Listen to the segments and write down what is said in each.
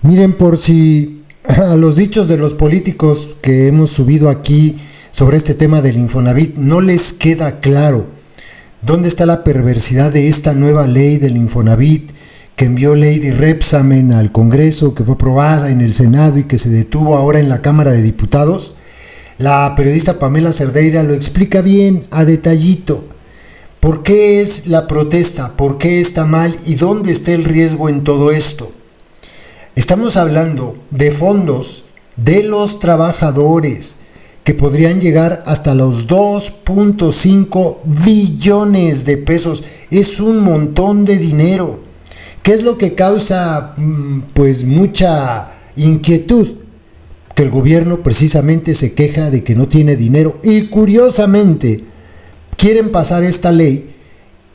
Miren, por si a los dichos de los políticos que hemos subido aquí sobre este tema del Infonavit no les queda claro dónde está la perversidad de esta nueva ley del Infonavit que envió Lady Repsamen al Congreso, que fue aprobada en el Senado y que se detuvo ahora en la Cámara de Diputados. La periodista Pamela Cerdeira lo explica bien, a detallito. ¿Por qué es la protesta? ¿Por qué está mal? ¿Y dónde está el riesgo en todo esto? Estamos hablando de fondos de los trabajadores que podrían llegar hasta los 2.5 billones de pesos. Es un montón de dinero. ¿Qué es lo que causa pues mucha inquietud? Que el gobierno precisamente se queja de que no tiene dinero y curiosamente quieren pasar esta ley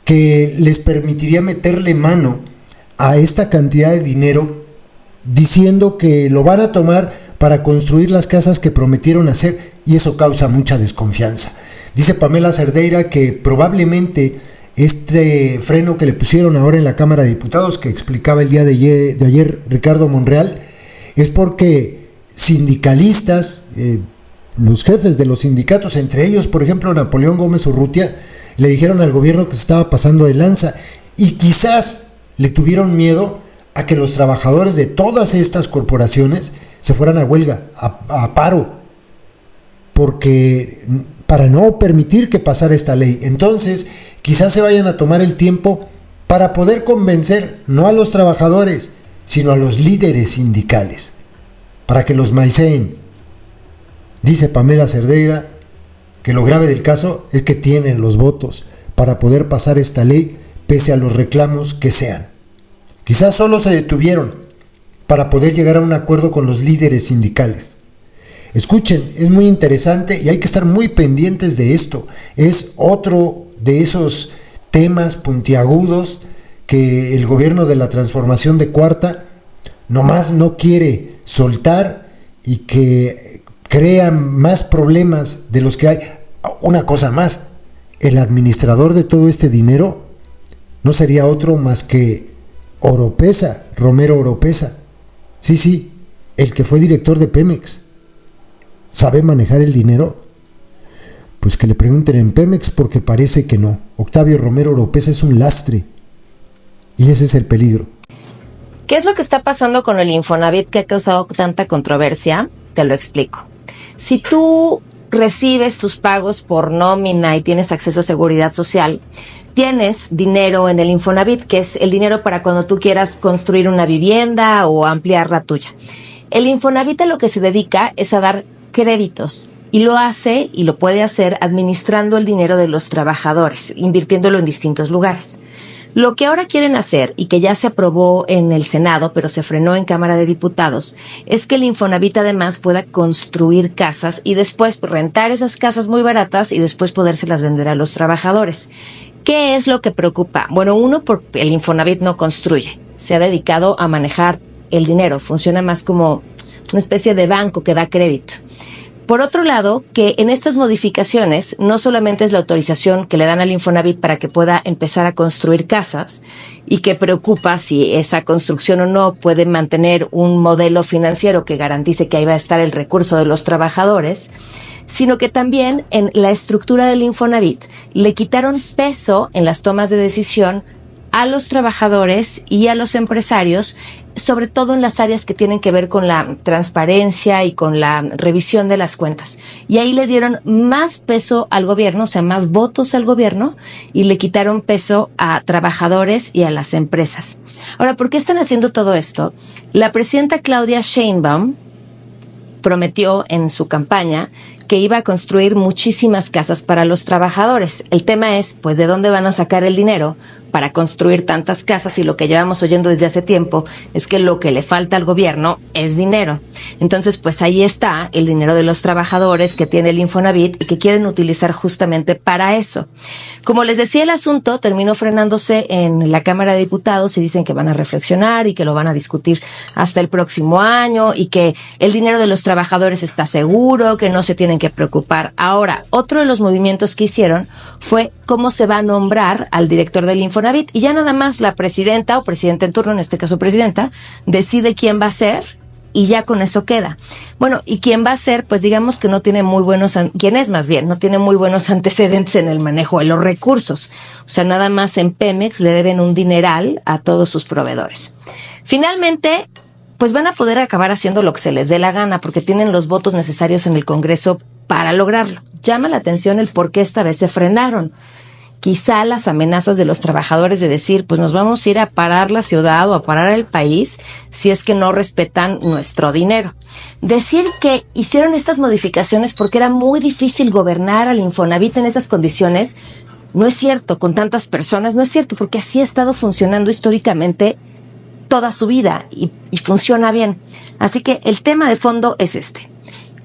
que les permitiría meterle mano a esta cantidad de dinero, diciendo que lo van a tomar para construir las casas que prometieron hacer, y eso causa mucha desconfianza. Dice Pamela Cerdeira que probablemente este freno que le pusieron ahora en la Cámara de Diputados, que explicaba el día de ayer Ricardo Monreal, es porque sindicalistas, los jefes de los sindicatos, entre ellos, por ejemplo, Napoleón Gómez Urrutia, le dijeron al gobierno que se estaba pasando de lanza y quizás le tuvieron miedo a que los trabajadores de todas estas corporaciones se fueran a huelga, a paro, porque para no permitir que pasara esta ley. Entonces, quizás se vayan a tomar el tiempo para poder convencer no a los trabajadores, sino a los líderes sindicales, para que los maiceen. Dice Pamela Cerdeira que lo grave del caso es que tienen los votos para poder pasar esta ley pese a los reclamos que sean. Quizás solo se detuvieron para poder llegar a un acuerdo con los líderes sindicales. Escuchen, es muy interesante y hay que estar muy pendientes de esto. Es otro de esos temas puntiagudos que el gobierno de la transformación de Cuarta nomás no quiere soltar y que crean más problemas de los que hay. Una cosa más, el administrador de todo este dinero no sería otro más que Oropeza, Romero Oropeza. Sí, el que fue director de Pemex. ¿Sabe manejar el dinero? Pues que le pregunten en Pemex, porque parece que no. Octavio Romero Oropeza es un lastre y ese es el peligro. ¿Qué es lo que está pasando con el Infonavit que ha causado tanta controversia? Te lo explico. Si tú recibes tus pagos por nómina y tienes acceso a seguridad social, tienes dinero en el Infonavit, que es el dinero para cuando tú quieras construir una vivienda o ampliar la tuya. El Infonavit a lo que se dedica es a dar créditos y lo hace y lo puede hacer administrando el dinero de los trabajadores, invirtiéndolo en distintos lugares. Lo que ahora quieren hacer, y que ya se aprobó en el Senado, pero se frenó en Cámara de Diputados, es que el Infonavit además pueda construir casas y después rentar esas casas muy baratas y después podérselas vender a los trabajadores. ¿Qué es lo que preocupa? Bueno, uno, porque el Infonavit no construye, se ha dedicado a manejar el dinero, funciona más como una especie de banco que da crédito. Por otro lado, que en estas modificaciones no solamente es la autorización que le dan al Infonavit para que pueda empezar a construir casas y que preocupa si esa construcción o no puede mantener un modelo financiero que garantice que ahí va a estar el recurso de los trabajadores, sino que también en la estructura del Infonavit le quitaron peso en las tomas de decisión a los trabajadores y a los empresarios, sobre todo en las áreas que tienen que ver con la transparencia y con la revisión de las cuentas. Y ahí le dieron más peso al gobierno, o sea, más votos al gobierno, y le quitaron peso a trabajadores y a las empresas. Ahora, ¿por qué están haciendo todo esto? La presidenta Claudia Sheinbaum prometió en su campaña que iba a construir muchísimas casas para los trabajadores. El tema es, pues, ¿de dónde van a sacar el dinero para construir tantas casas? Y lo que llevamos oyendo desde hace tiempo es que lo que le falta al gobierno es dinero. Entonces, pues ahí está el dinero de los trabajadores que tiene el Infonavit y que quieren utilizar justamente para eso. Como les decía, el asunto terminó frenándose en la Cámara de Diputados y dicen que van a reflexionar y que lo van a discutir hasta el próximo año y que el dinero de los trabajadores está seguro, que no se tienen tienen que preocupar. Ahora, otro de los movimientos que hicieron fue cómo se va a nombrar al director del Infonavit, y ya nada más la presidenta o presidente en turno, en este caso presidenta, decide quién va a ser y ya con eso queda. Bueno, y quién va a ser, pues digamos que no tiene muy buenos, quién es más bien, no tiene muy buenos antecedentes en el manejo de los recursos. O sea, nada más en Pemex le deben un dineral a todos sus proveedores. Finalmente, pues van a poder acabar haciendo lo que se les dé la gana porque tienen los votos necesarios en el Congreso para lograrlo. Llama la atención el por qué esta vez se frenaron. Quizá las amenazas de los trabajadores de decir, pues nos vamos a ir a parar la ciudad o a parar el país si es que no respetan nuestro dinero. Decir que hicieron estas modificaciones porque era muy difícil gobernar al Infonavit en esas condiciones, no es cierto, con tantas personas, no es cierto, porque así ha estado funcionando históricamente toda su vida y funciona bien. Así que el tema de fondo es este.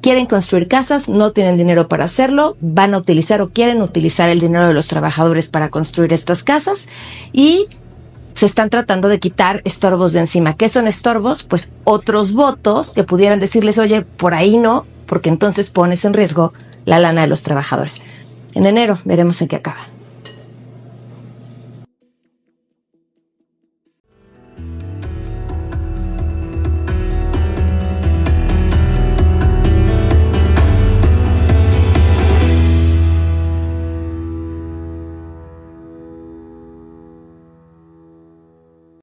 Quieren construir casas, no tienen dinero para hacerlo, van a utilizar o quieren utilizar el dinero de los trabajadores para construir estas casas y se están tratando de quitar estorbos de encima. ¿Qué son estorbos? Pues otros votos que pudieran decirles, oye, por ahí no, porque entonces pones en riesgo la lana de los trabajadores. En enero veremos en qué acaba.